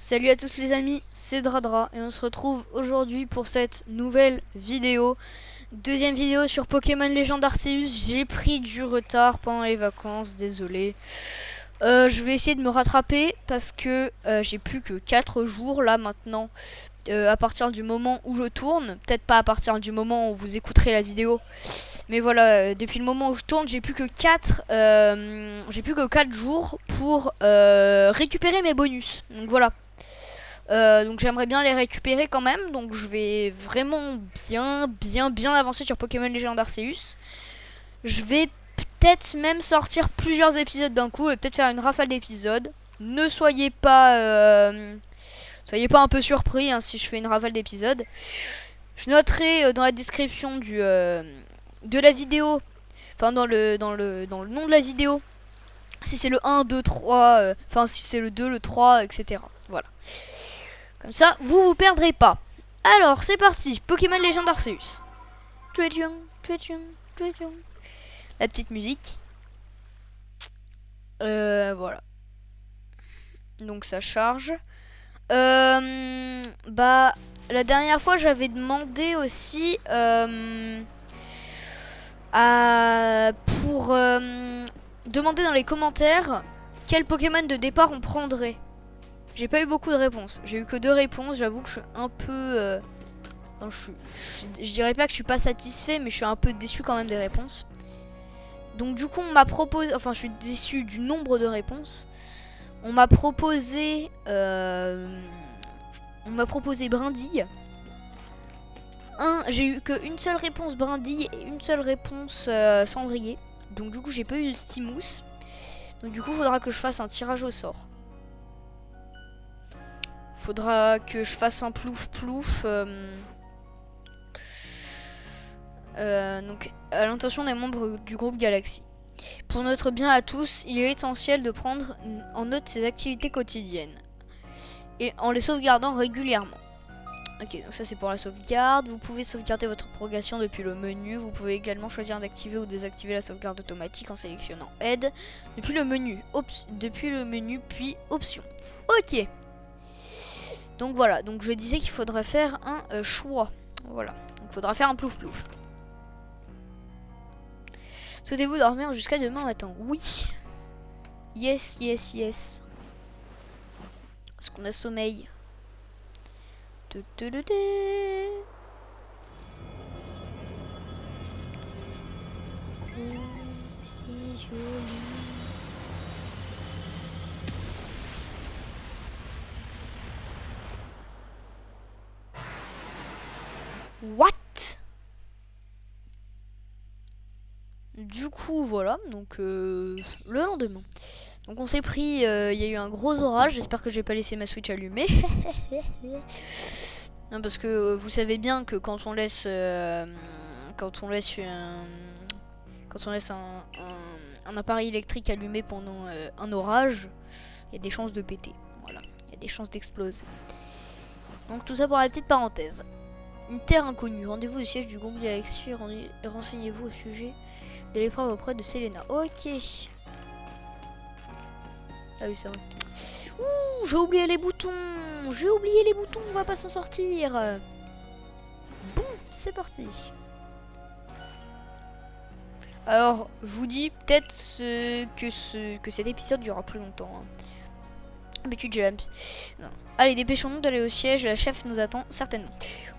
Salut à tous les amis, c'est Dradra et on se retrouve aujourd'hui pour cette nouvelle vidéo. Deuxième vidéo sur Pokémon Legend Arceus. J'ai pris du retard pendant les vacances, désolé. Je vais essayer de me rattraper parce que j'ai plus que 4 jours là maintenant. À partir du moment où je tourne, peut-être pas à partir du moment où vous écouterez la vidéo. Mais voilà, depuis le moment où je tourne, j'ai plus que 4 jours pour récupérer mes bonus. Donc voilà. Donc j'aimerais bien les récupérer quand même. Donc je vais vraiment bien avancer sur Pokémon Legend Arceus. Je vais peut-être même sortir plusieurs épisodes d'un coup et peut-être faire une rafale d'épisodes. Ne soyez pas un peu surpris hein, si je fais une rafale d'épisodes. Je noterai dans la description de la vidéo, enfin dans le nom de la vidéo, si c'est le 1, 2, 3, enfin si c'est le 2, le 3, etc. Voilà. Comme ça, vous perdrez pas. Alors, c'est parti. Pokémon Legend Arceus. La petite musique. Voilà. Donc ça charge. Bah, la dernière fois, j'avais demandé aussi pour demander dans les commentaires quel Pokémon de départ on prendrait. J'ai pas eu beaucoup de réponses. J'ai eu que 2 réponses. J'avoue que je suis un peu... je dirais pas que je suis pas satisfait, mais je suis un peu déçu quand même des réponses. Donc du coup, on m'a proposé... Enfin, je suis déçu du nombre de réponses. On m'a proposé... Brindille. J'ai eu qu'une seule réponse Brindille et une seule réponse Cendrier. Donc du coup, j'ai pas eu de Stimous. Donc du coup, il faudra que je fasse un tirage au sort. Faudra que je fasse un plouf-plouf. Donc, à l'intention des membres du groupe Galaxy. Pour notre bien à tous, il est essentiel de prendre en note ses activités quotidiennes. Et en les sauvegardant régulièrement. Ok, donc ça c'est pour la sauvegarde. Vous pouvez sauvegarder votre progression depuis le menu. Vous pouvez également choisir d'activer ou désactiver la sauvegarde automatique en sélectionnant aide. Depuis le menu, puis options. Ok. Donc voilà, donc je disais qu'il faudrait faire un choix. Voilà, donc il faudra faire un plouf plouf. Souhaitez-vous dormir jusqu'à demain matin? Oui. Yes. Est-ce qu'on a sommeil? C'est joli. What? Du coup, voilà, donc le lendemain. Donc on s'est pris, il y a eu un gros orage, j'espère que je vais pas laisser ma Switch allumée. Non, parce que vous savez bien que quand on laisse un appareil électrique allumé pendant un orage, il y a des chances de péter. Voilà, il y a des chances d'exploser. Donc tout ça pour la petite parenthèse. Une terre inconnue. Rendez-vous au siège du groupe Galaxy et renseignez-vous au sujet de l'épreuve auprès de Selena. Ok. Ah oui, c'est vrai. Ouh, j'ai oublié les boutons. On va pas s'en sortir. Bon, c'est parti. Alors, je vous dis peut-être que cet épisode durera plus longtemps. Hein. D'habitude, j'ai Allez, dépêchons-nous d'aller au siège. La chef nous attend certainement.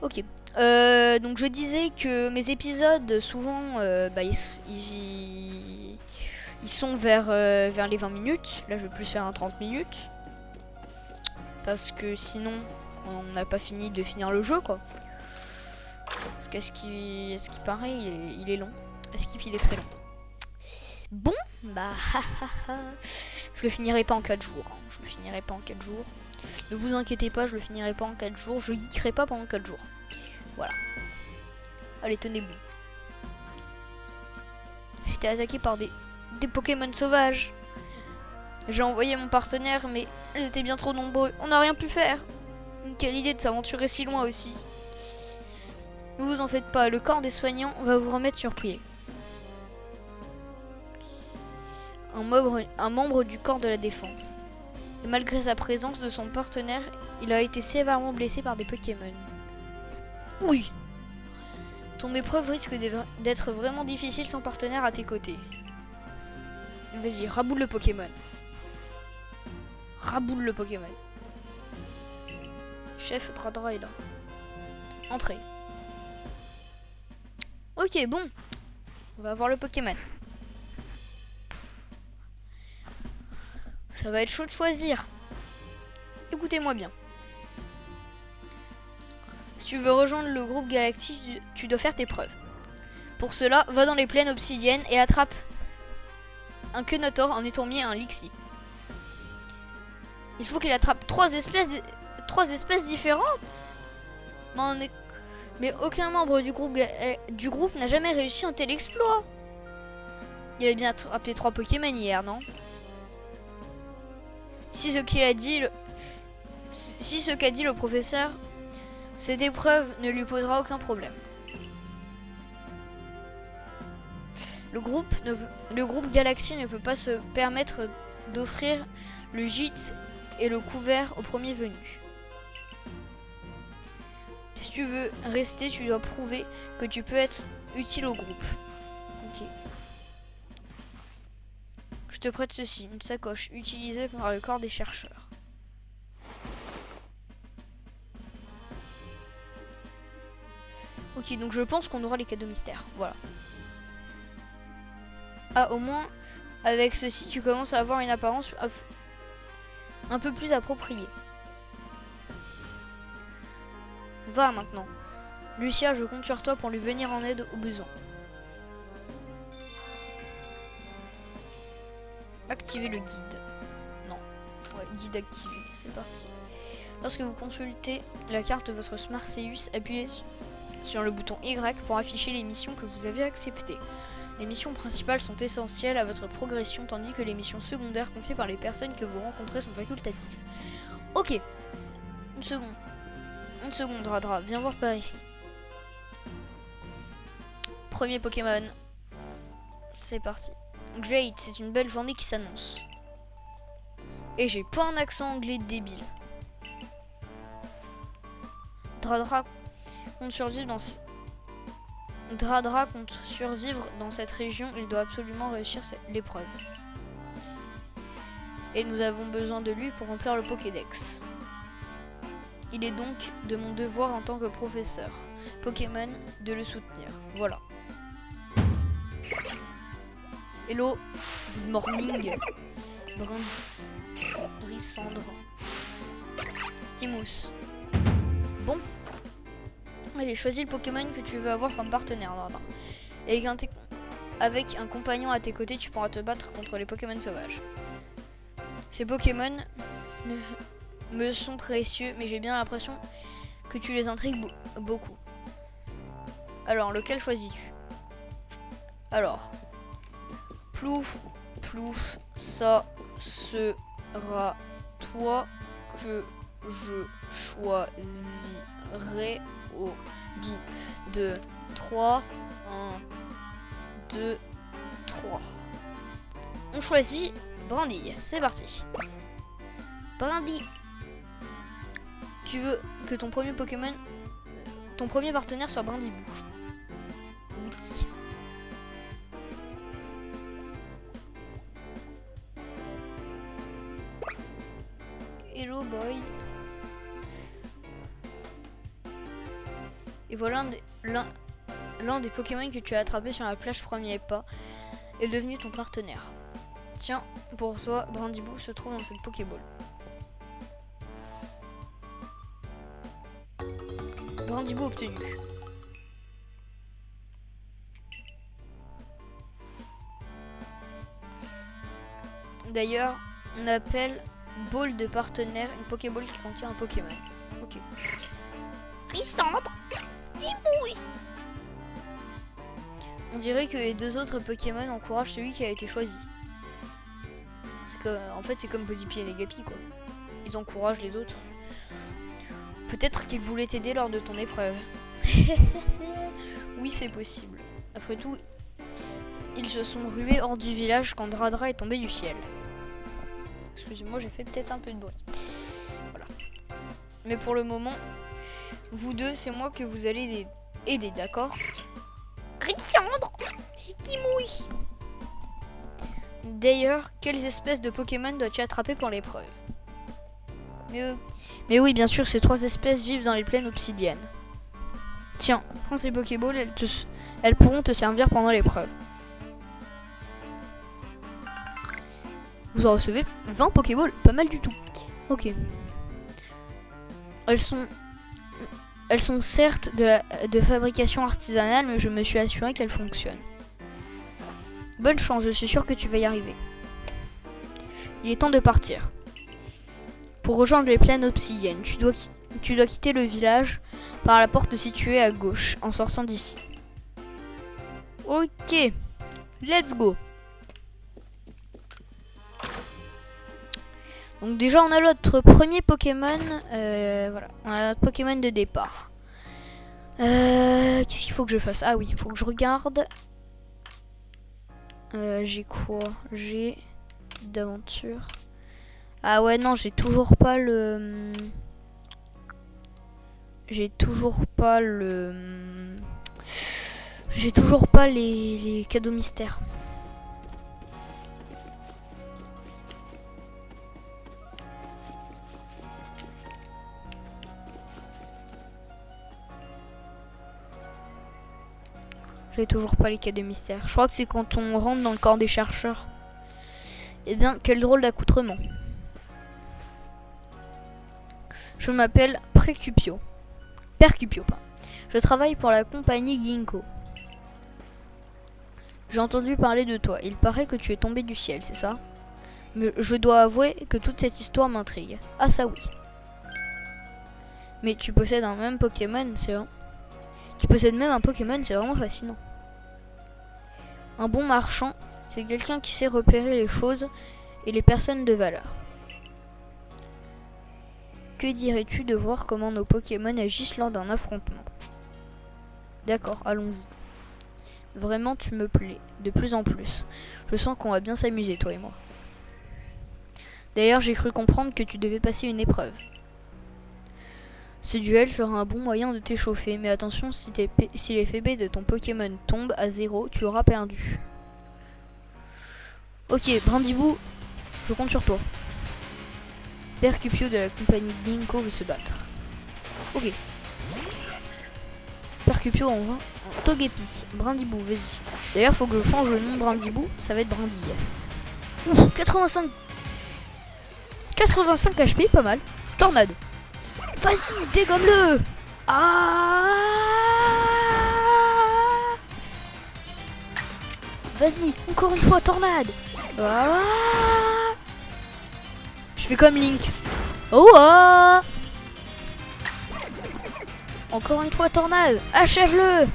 Ok. Donc je disais que mes épisodes, souvent, ils sont vers les 20 minutes. Là, je vais plus faire un 30 minutes. Parce que sinon, on n'a pas fini de finir le jeu, quoi. Parce qu'à ce qui paraît, il est long. À ce qu'il est très long. Bon, bah, je le finirai pas en 4 jours. Hein. Je le finirai pas en 4 jours. Ne vous inquiétez pas, je le finirai pas en 4 jours. Je geekerai pas pendant 4 jours. Voilà. Allez, tenez-vous. J'étais attaqué par des Pokémon sauvages. J'ai envoyé mon partenaire, mais ils étaient bien trop nombreux. On n'a rien pu faire. Quelle idée de s'aventurer si loin aussi. Ne vous en faites pas, le corps des soignants va vous remettre sur pied. Un membre du corps de la défense. Et malgré sa présence de son partenaire, il a été sévèrement blessé par des Pokémon. Oui. Ton épreuve risque d'être vraiment difficile sans partenaire à tes côtés. Vas-y, raboule le Pokémon. Raboule le Pokémon. Chef Dradra est là. Entrez. Ok, bon. On va voir le Pokémon. Ça va être chaud de choisir. Écoutez-moi bien. Si tu veux rejoindre le groupe Galactique, tu dois faire tes preuves. Pour cela, va dans les plaines obsidiennes et attrape un Quenotor, un Étourmier et un Lixie. Il faut qu'il attrape trois espèces différentes. Mais aucun membre du groupe n'a jamais réussi un tel exploit. Il a bien attrapé 3 Pokémon hier, non? Si ce qu'a dit le professeur, cette épreuve ne lui posera aucun problème. Le groupe Galaxy ne peut pas se permettre d'offrir le gîte et le couvert au premier venu. Si tu veux rester, tu dois prouver que tu peux être utile au groupe. Ok. Je te prête ceci, une sacoche utilisée par le corps des chercheurs. Ok, donc je pense qu'on aura les cadeaux mystères. Voilà. Ah, au moins, avec ceci, tu commences à avoir une apparence un peu plus appropriée. Va maintenant. Lucia, je compte sur toi pour lui venir en aide au besoin. Activez le guide. Non. Ouais, guide activé. C'est parti. Lorsque vous consultez la carte de votre Smarseus, appuyez sur le bouton Y pour afficher les missions que vous avez acceptées. Les missions principales sont essentielles à votre progression, tandis que les missions secondaires confiées par les personnes que vous rencontrez sont facultatives. Ok. Une seconde. Une seconde, Dradra. Viens voir par ici. Premier Pokémon. C'est parti. Great, c'est une belle journée qui s'annonce. Et j'ai pas un accent anglais débile. Dradra compte survivre dans cette région. Il doit absolument réussir l'épreuve. Et nous avons besoin de lui pour remplir le Pokédex. Il est donc de mon devoir en tant que professeur Pokémon de le soutenir. Voilà. Hello, good morning. Brandy, Rissandre, Stimus. Bon. Allez, choisis le Pokémon que tu veux avoir comme partenaire. Non. Et avec un compagnon à tes côtés, tu pourras te battre contre les Pokémon sauvages. Ces Pokémon me sont précieux, mais j'ai bien l'impression que tu les intrigues beaucoup. Alors, lequel choisis-tu? Alors, plouf, ça sera toi que je choisirai au bout de 3. 1, 2, 3. On choisit Brandy. C'est parti. Brandy. Tu veux que ton premier partenaire soit Brindibou? Oui. Hello boy. Et voilà l'un des Pokémon que tu as attrapé sur la plage premier pas est devenu ton partenaire. Tiens, pour toi, Brindibou se trouve dans cette Pokéball. Brindibou obtenu. D'ailleurs, on appelle Ball de partenaire une Pokéball qui contient un Pokémon. Ok. Rissandre, Stimus. On dirait que les deux autres Pokémon encouragent celui qui a été choisi. En fait, c'est comme Posipi et Negapi, quoi. Ils encouragent les autres. Peut-être qu'ils voulaient t'aider lors de ton épreuve. Oui, c'est possible. Après tout, ils se sont rués hors du village quand Dradra est tombé du ciel. Excusez-moi, j'ai fait peut-être un peu de bruit. Voilà. Mais pour le moment, vous deux, c'est moi que vous allez aider, d'accord? Grixandre, qui mouille. D'ailleurs, quelles espèces de Pokémon dois-tu attraper pour l'épreuve? Mais oui, bien sûr, ces 3 espèces vivent dans les plaines obsidiennes. Tiens, prends ces Pokéballs, elles pourront te servir pendant l'épreuve. Vous en recevez 20 Pokéballs, pas mal du tout. Ok. Elles sont certes de fabrication artisanale, mais je me suis assuré qu'elles fonctionnent. Bonne chance, je suis sûr que tu vas y arriver. Il est temps de partir. Pour rejoindre les plaines obsidiennes, tu dois quitter le village par la porte située à gauche en sortant d'ici. Ok, let's go. Donc déjà on a notre premier Pokémon, voilà, on a notre Pokémon de départ. Qu'est-ce qu'il faut que je fasse? Ah oui, il faut que je regarde. J'ai quoi? J'ai d'aventure. Ah ouais non, j'ai toujours pas le... J'ai toujours pas les cadeaux mystères. J'ai toujours pas les cadeaux mystères. Je crois que c'est quand on rentre dans le corps des chercheurs. Eh bien, quel drôle d'accoutrement. Je m'appelle Percupio. Je travaille pour la compagnie Ginkgo. J'ai entendu parler de toi. Il paraît que tu es tombé du ciel, c'est ça? Mais je dois avouer que toute cette histoire m'intrigue. Ah ça oui. Mais tu possèdes un même Pokémon, c'est vrai. Tu possèdes même un Pokémon, c'est vraiment fascinant. Un bon marchand, c'est quelqu'un qui sait repérer les choses et les personnes de valeur. Que dirais-tu de voir comment nos Pokémon agissent lors d'un affrontement? D'accord, allons-y. Vraiment, tu me plais, de plus en plus. Je sens qu'on va bien s'amuser, toi et moi. D'ailleurs, j'ai cru comprendre que tu devais passer une épreuve. Ce duel sera un bon moyen de t'échauffer, mais attention, si l'effet B de ton Pokémon tombe à 0, tu auras perdu. Ok, Brandibou, je compte sur toi. Percupio de la compagnie Ginkgo veut se battre. Ok. Percupio en va. Togepi, Brandibou, vas-y. D'ailleurs, faut que je change le nom de Brandibou, ça va être Brandille. Ouf, 85 HP, pas mal. Tornade. Vas-y, dégomme-le. Ah. Vas-y, encore une fois, tornade. Ah. Je fais comme Link. Oh ah. Encore une fois, tornade. Achève-le.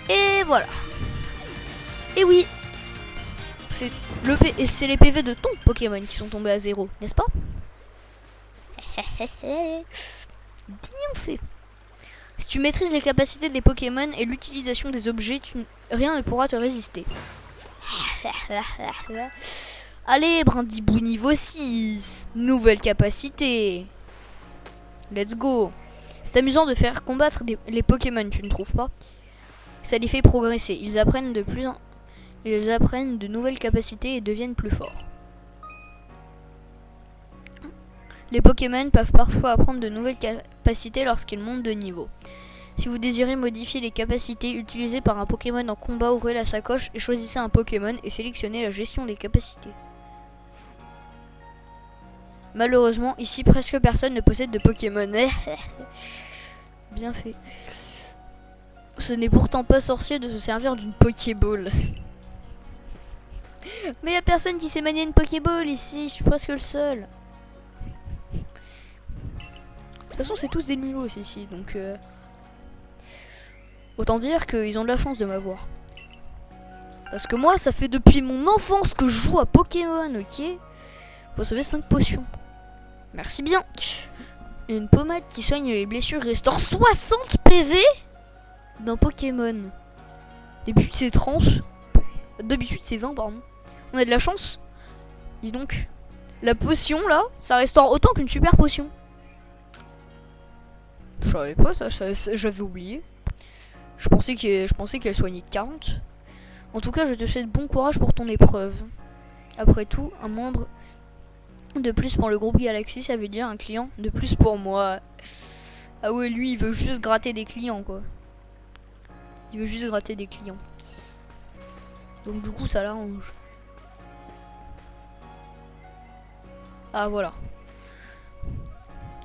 Et voilà. Et oui. C'est les PV de ton Pokémon qui sont tombés à 0, n'est-ce pas? Bien fait. Si tu maîtrises les capacités des Pokémon et l'utilisation des objets, rien ne pourra te résister. Allez, Brandibou niveau 6. Nouvelle capacité. Let's go. C'est amusant de faire combattre les Pokémon, tu ne trouves pas? Ça les fait progresser. Ils apprennent de nouvelles capacités et deviennent plus forts. Les Pokémon peuvent parfois apprendre de nouvelles capacités lorsqu'ils montent de niveau. Si vous désirez modifier les capacités utilisées par un Pokémon en combat, ouvrez la sacoche et choisissez un Pokémon et sélectionnez la gestion des capacités. Malheureusement, ici presque personne ne possède de Pokémon. Bien fait. Ce n'est pourtant pas sorcier de se servir d'une Pokéball. Mais y a personne qui sait manier une Pokéball ici, je suis presque le seul. De toute façon, c'est tous des nulos ici, donc autant dire qu'ils ont de la chance de m'avoir. Parce que moi, ça fait depuis mon enfance que je joue à Pokémon, ok? Faut sauver 5 potions. Merci bien. Une pommade qui soigne les blessures restaure 60 PV d'un Pokémon. D'habitude c'est 30. D'habitude c'est 20, pardon. On a de la chance. Dis donc. La potion là, ça restaure autant qu'une super potion. Je savais pas ça, j'avais oublié. Je pensais qu'elle soignait 40. En tout cas, je te souhaite bon courage pour ton épreuve. Après tout, un membre de plus pour le groupe Galaxy, ça veut dire un client de plus pour moi. Ah ouais, lui, il veut juste gratter des clients, quoi. Il veut juste gratter des clients. Donc du coup, ça l'arrange. Ah, voilà.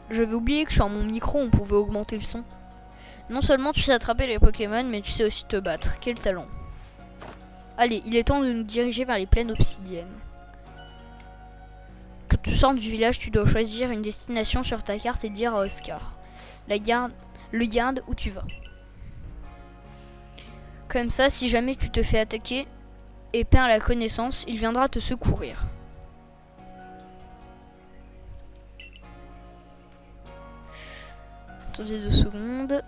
J'avais oublié que sur mon micro, on pouvait augmenter le son. Non seulement tu sais attraper les Pokémon, mais tu sais aussi te battre. Quel talent. Allez, il est temps de nous diriger vers les plaines obsidiennes. Quand tu sors du village, tu dois choisir une destination sur ta carte et dire à Oscar. Le garde où tu vas. Comme ça, si jamais tu te fais attaquer et perds la connaissance, il viendra te secourir. Attendez 2 secondes.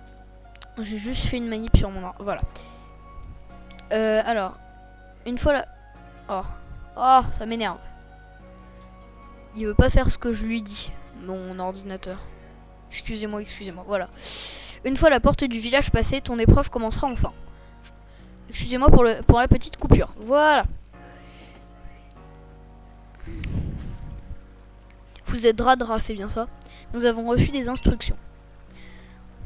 J'ai juste fait une manip sur mon arbre. Voilà. Alors, une fois là. Oh, ça m'énerve. Il veut pas faire ce que je lui dis, mon ordinateur. Excusez-moi. Voilà. Une fois la porte du village passée, ton épreuve commencera enfin. Excusez-moi pour la petite coupure. Voilà. Vous êtes Dradra, c'est bien ça. Nous avons reçu des instructions.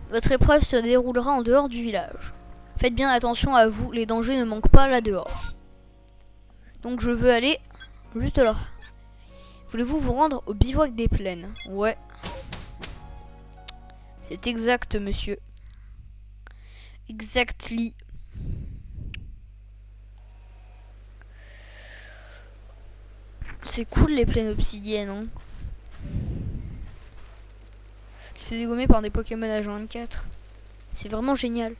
Votre épreuve se déroulera en dehors du village. Faites bien attention à vous, les dangers ne manquent pas là dehors. Donc je veux aller juste là. Voulez-vous vous rendre au bivouac des plaines? Ouais. C'est exact, monsieur. Exactly. C'est cool les plaines obsidiennes, hein. Tu te fais dégommer par des Pokémon H24. C'est vraiment génial.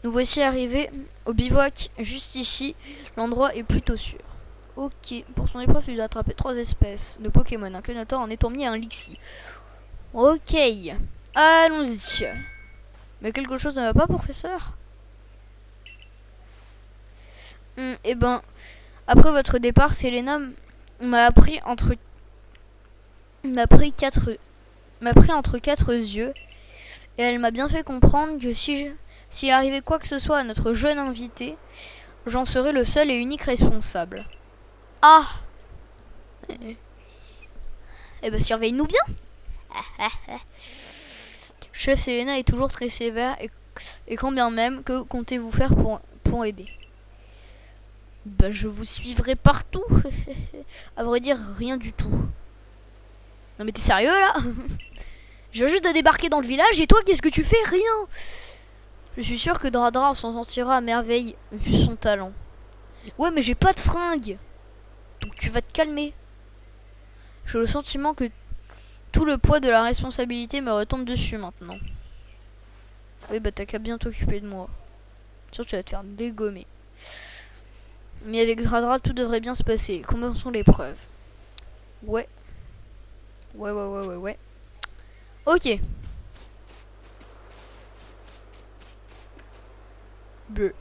Nous voici arrivés au bivouac juste ici. L'endroit est plutôt sûr. Ok, pour ton épreuve, tu dois attraper 3 espèces de Pokémon, un Kenator, un Étourmier et un Lixie. Ok, allons-y. Mais quelque chose ne va pas, professeur? Eh ben, après votre départ, Selena m'a appris entre 4 yeux. Et elle m'a bien fait comprendre que s'il arrivait quoi que ce soit à notre jeune invité, j'en serais le seul et unique responsable. Ah! Eh ben, surveille-nous bien! Chef Selena est toujours très sévère et quand bien même, que comptez-vous faire pour aider? Bah, je vous suivrai partout. À vrai dire, rien du tout. Non mais t'es sérieux là? Je viens juste de débarquer dans le village et toi qu'est-ce que tu fais? Rien. Je suis sûr que Dradra s'en sortira à merveille vu son talent. Ouais mais j'ai pas de fringues. Donc tu vas te calmer. J'ai le sentiment que tout le poids de la responsabilité me retombe dessus maintenant. Oui bah t'as qu'à bien t'occuper de moi. Sûr tu vas te faire dégommer. Mais avec Dradra tout devrait bien se passer. Commençons l'épreuve. Ouais. Ok. Bleu.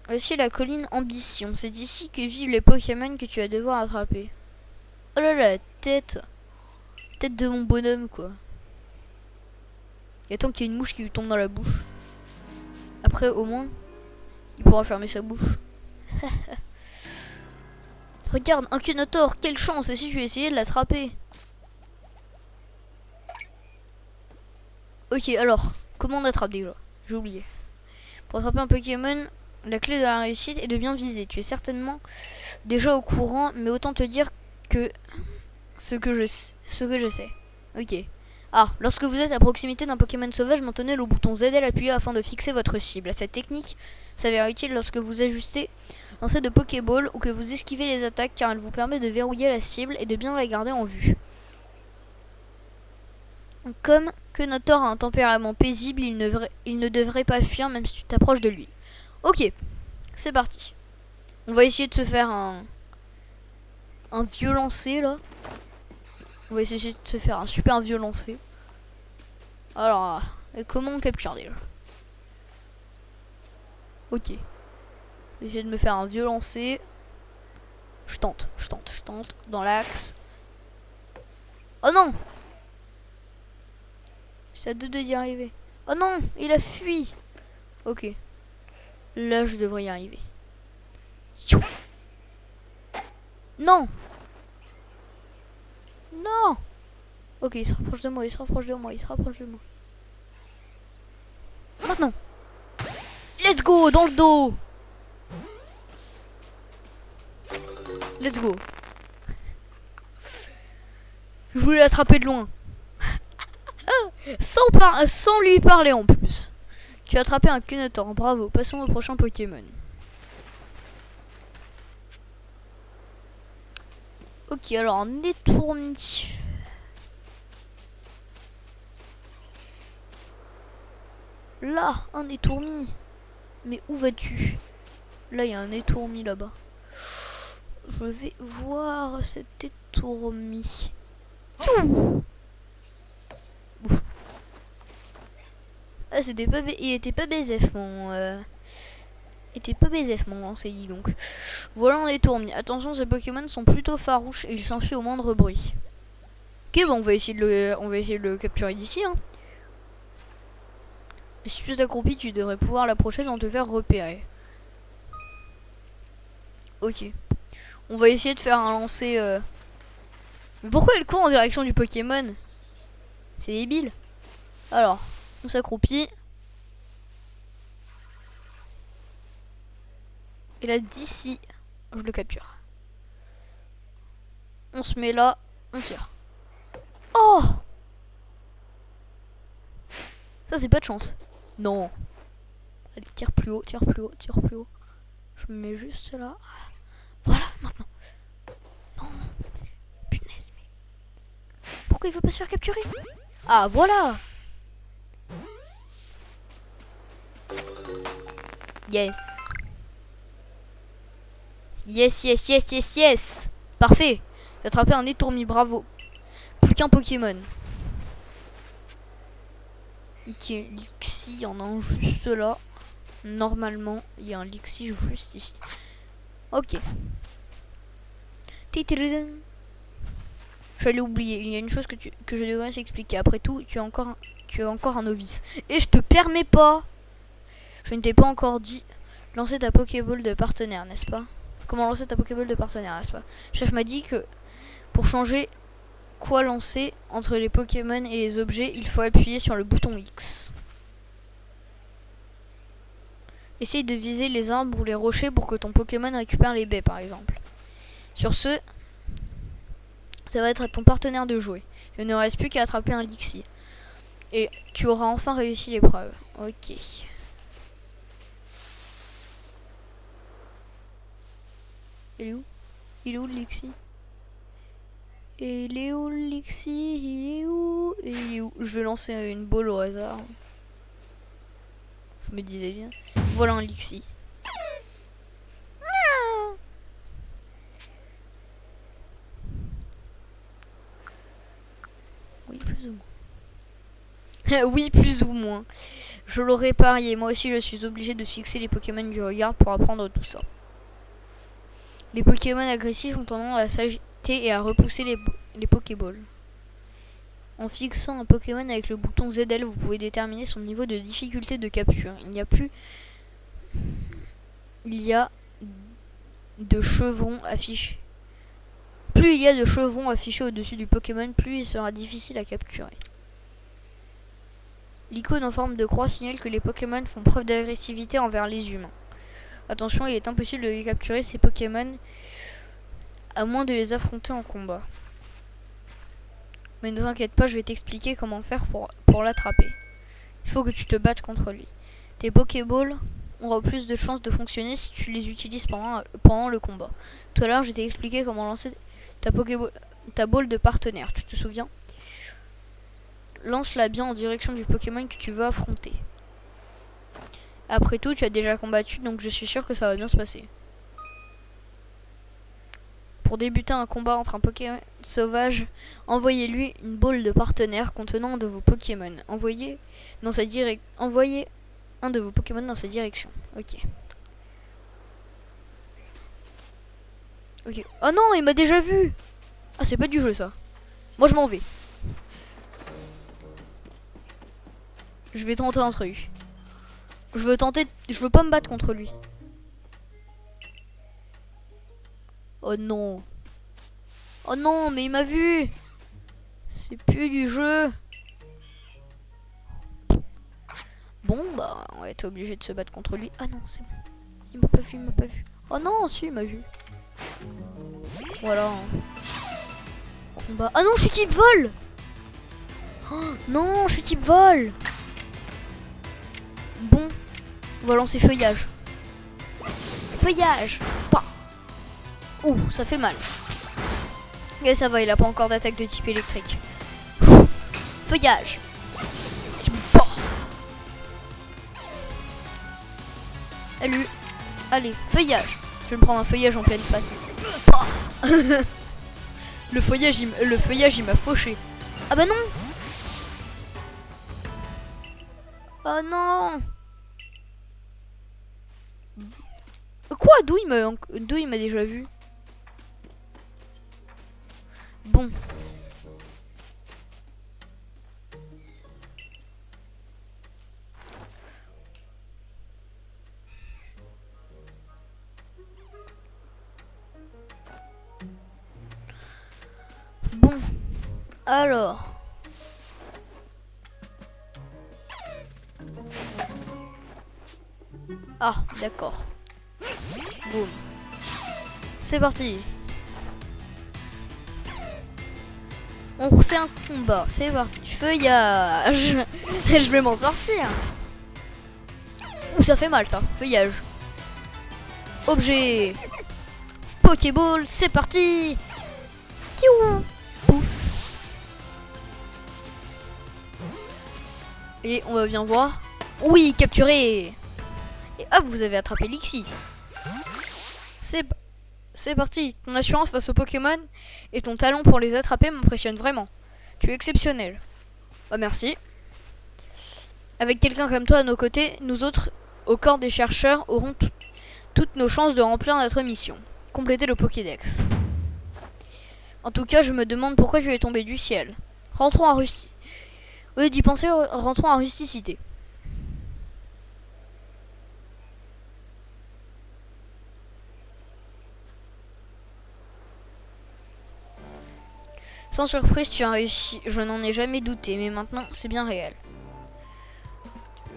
Voici la colline Ambition. C'est ici que vivent les Pokémon que tu vas devoir attraper. Oh là là, tête. Tête de mon bonhomme, quoi. Et attends qu'il y ait une mouche qui lui tombe dans la bouche. Après, au moins, il pourra fermer sa bouche. Regarde, un Kenator, quelle chance! Et si tu essayais de l'attraper? Ok, alors, comment on attrape déjà? J'ai oublié. Pour attraper un Pokémon, la clé de la réussite est de bien viser. Tu es certainement déjà au courant, mais autant te dire que ce que je sais. Ok. Ah, lorsque vous êtes à proximité d'un Pokémon sauvage, maintenez le bouton ZL appuyé afin de fixer votre cible. Cette technique s'avère utile lorsque vous ajustez lancer de Pokéball ou que vous esquivez les attaques car elle vous permet de verrouiller la cible et de bien la garder en vue. Comme Kenator a un tempérament paisible, il ne devrait pas fuir même si tu t'approches de lui. Ok, c'est parti. On va essayer de se faire un vieux lancer là. On va essayer de se faire un super vieux lancer. Alors, comment on capture déjà? Ok. J'essaie de me faire un vieux lancer. Je tente. Dans l'axe. Oh non! C'est à deux d'y arriver. Oh non! Il a fui! Ok. Là, je devrais y arriver. Non! Non! Ok, il se rapproche de moi, il se rapproche de moi. Maintenant! Let's go! Dans le dos! Let's go! Je voulais l'attraper de loin. Sans lui parler en plus. Tu as attrapé un Kenator, bravo. Passons au prochain Pokémon. Ok, alors un étourmi. Là, un étourmi. Mais où vas-tu? Là, il y a un étourmi là-bas. Je vais voir cet étourmi. Ah, c'était pas il était pas BZF mon lancer donc. Voilà un étourmi. Attention, ces Pokémon sont plutôt farouches et ils s'enfuient au moindre bruit. Ok, bon, on va essayer de le capturer d'ici. Hein. Et si tu t'accroupis, tu devrais pouvoir l'approcher sans te faire repérer. Ok. On va essayer de faire un lancer. Mais pourquoi elle court en direction du Pokémon? C'est débile. Alors, on s'accroupit. Et là, d'ici, je le capture. On se met là, on tire. Oh! Ça, c'est pas de chance. Non. Allez, tire plus haut. Je me mets juste là. Voilà, maintenant. Non. Punaise, mais... Pourquoi il veut pas se faire capturer? Ah, voilà! Yes. Yes. Parfait. J'ai attrapé un étourmi, bravo. Plus qu'un Pokémon. Ok, Lixie, il y en a un juste là. Normalement, il y a un Lixie juste ici. Ok. J'allais oublier, il y a une chose que je devrais s'expliquer. Après tout, tu es encore un novice. Et je te permets pas. Je ne t'ai pas encore dit lancer ta Pokéball de partenaire, n'est-ce pas? Comment lancer ta Pokéball de partenaire, n'est-ce pas? Chef m'a dit que pour changer quoi lancer entre les Pokémon et les objets, il faut appuyer sur le bouton X. Essaye de viser les arbres ou les rochers pour que ton Pokémon récupère les baies, par exemple. Sur ce, ça va être à ton partenaire de jouer. Il ne reste plus qu'à attraper un Lixie. Et tu auras enfin réussi l'épreuve. Ok. Il est où? Il est où le Lixie? Il est où le Lixie? Il est où? Je vais lancer une balle au hasard. Je me disais bien. Voilà un Lixie. Oui, plus ou moins. Oui, plus ou moins. Je l'aurais parié. Moi aussi, je suis obligé de fixer les Pokémon du regard pour apprendre tout ça. Les Pokémon agressifs ont tendance à s'agiter et à repousser les Pokéballs. En fixant un Pokémon avec le bouton ZL, vous pouvez déterminer son niveau de difficulté de capture. Il y a de chevrons affichés. Plus il y a de chevrons affichés au-dessus du Pokémon, plus il sera difficile à capturer. L'icône en forme de croix signale que les Pokémon font preuve d'agressivité envers les humains. Attention, il est impossible de capturer ces Pokémon à moins de les affronter en combat. Mais ne t'inquiète pas, je vais t'expliquer comment faire pour l'attraper. Il faut que tu te battes contre lui. Tes Pokéballs auront plus de chances de fonctionner si tu les utilises pendant le combat. Tout à l'heure, je t'ai expliqué comment lancer ta balle de partenaire, tu te souviens? Lance-la bien en direction du Pokémon que tu veux affronter. Après tout, tu as déjà combattu, donc je suis sûr que ça va bien se passer. Pour débuter un combat entre un Pokémon sauvage, envoyez-lui une balle de partenaire contenant un de vos Pokémon. Envoyez un de vos Pokémon dans cette direction. Ok. Ok. Oh non, il m'a déjà vu. Ah, c'est pas du jeu ça. Moi je m'en vais. Je vais tenter un truc. Je veux pas me battre contre lui. Oh non. Oh non, mais il m'a vu. C'est plus du jeu. Bon, bah, on va être obligé de se battre contre lui. Ah non, c'est bon. Il m'a pas vu, il m'a pas vu. Oh non, si, il m'a vu. Voilà. Combat. Ah non, je suis type vol. Oh, non, je suis type vol. Bon, on va lancer feuillage. Feuillage. Pas. Ouh, ça fait mal. Et ça va, il a pas encore d'attaque de type électrique. Feuillage. Salut. Allez, feuillage. Je vais me prendre un feuillage en pleine face. Le feuillage, il m'a fauché. Ah bah non. Oh non. Quoi? D'où il m'a déjà vu? Bon. Bon. Alors. Ah, d'accord. Boum. C'est parti. On refait un combat. C'est parti. Feuillage. Je vais m'en sortir. Ouh, ça fait mal ça. Feuillage. Objet. Pokéball. C'est parti. Tiou. Pouf. Et on va bien voir. Oui, capturé. Et hop, vous avez attrapé Lixie. C'est parti. Ton assurance face aux Pokémon et ton talent pour les attraper m'impressionnent vraiment. Tu es exceptionnel. Bah merci. Avec quelqu'un comme toi à nos côtés, nous autres, au corps des chercheurs, aurons toutes nos chances de remplir notre mission. Compléter le Pokédex. En tout cas, je me demande pourquoi je vais tomber du ciel. Rentrons en Russie. Au lieu d'y penser, rentrons en rusticité. Sans surprise, tu as réussi. Je n'en ai jamais douté, mais maintenant, c'est bien réel.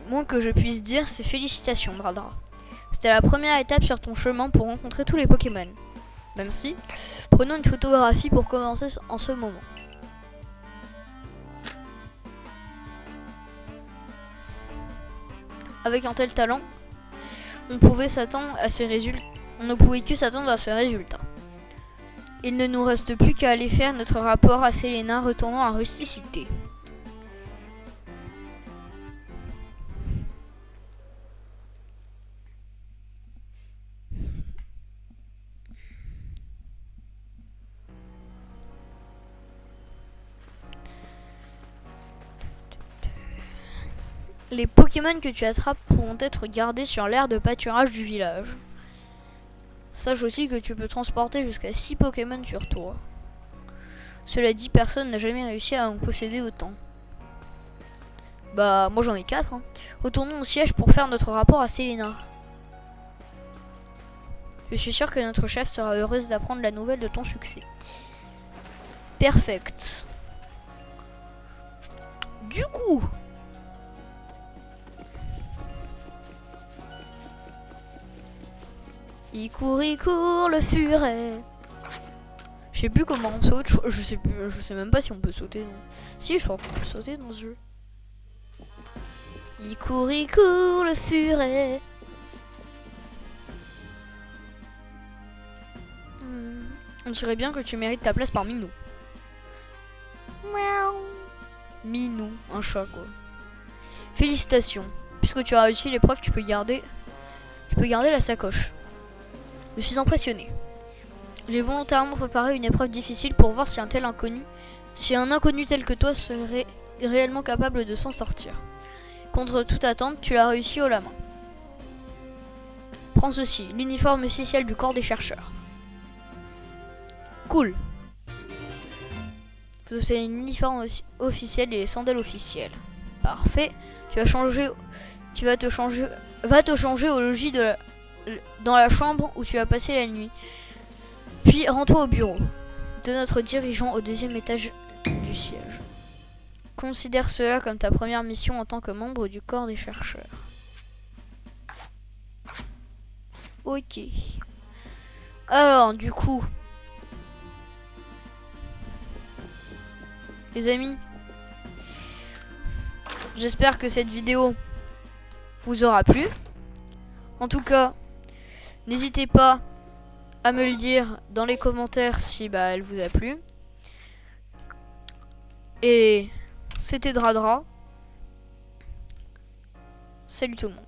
Moins que je puisse dire, c'est félicitations, Dradra. C'était la première étape sur ton chemin pour rencontrer tous les Pokémon. Bah merci. Prenons une photographie pour commencer en ce moment. Avec un tel talent, on pouvait s'attendre à ce résultat. On ne pouvait que s'attendre à ce résultat. Il ne nous reste plus qu'à aller faire notre rapport à Selena, retournant à Rusticité. Les Pokémon que tu attrapes pourront être gardés sur l'aire de pâturage du village. Sache aussi que tu peux transporter jusqu'à 6 Pokémon sur toi. Cela dit, personne n'a jamais réussi à en posséder autant. Bah, moi j'en ai 4. Hein. Retournons au siège pour faire notre rapport à Selena. Je suis sûre que notre chef sera heureuse d'apprendre la nouvelle de ton succès. Perfect. Du coup... il court, le furet. Je sais plus comment on saute. Je sais même pas si on peut sauter. Non. Si, je crois qu'on peut sauter dans ce jeu. Il court, le furet. On dirait bien que tu mérites ta place parmi nous. Miaou. Minou, un chat quoi. Félicitations. Puisque tu as réussi l'épreuve, tu peux garder la sacoche. Je suis impressionné. J'ai volontairement préparé une épreuve difficile pour voir si un inconnu tel que toi serait réellement capable de s'en sortir. Contre toute attente, tu l'as réussi haut la main. Prends ceci, l'uniforme officiel du corps des chercheurs. Cool. Vous obtenez un uniforme officiel et les sandales officielles. Parfait. Va te changer au logis dans la chambre où tu vas passer la nuit. Puis rends-toi au bureau de notre dirigeant au 2e étage du siège. Considère cela comme ta première mission en tant que membre du corps des chercheurs. Ok. Alors, du coup, les amis, j'espère que cette vidéo vous aura plu. En tout cas, n'hésitez pas à me le dire dans les commentaires si elle vous a plu. Et c'était Dradra. Salut tout le monde.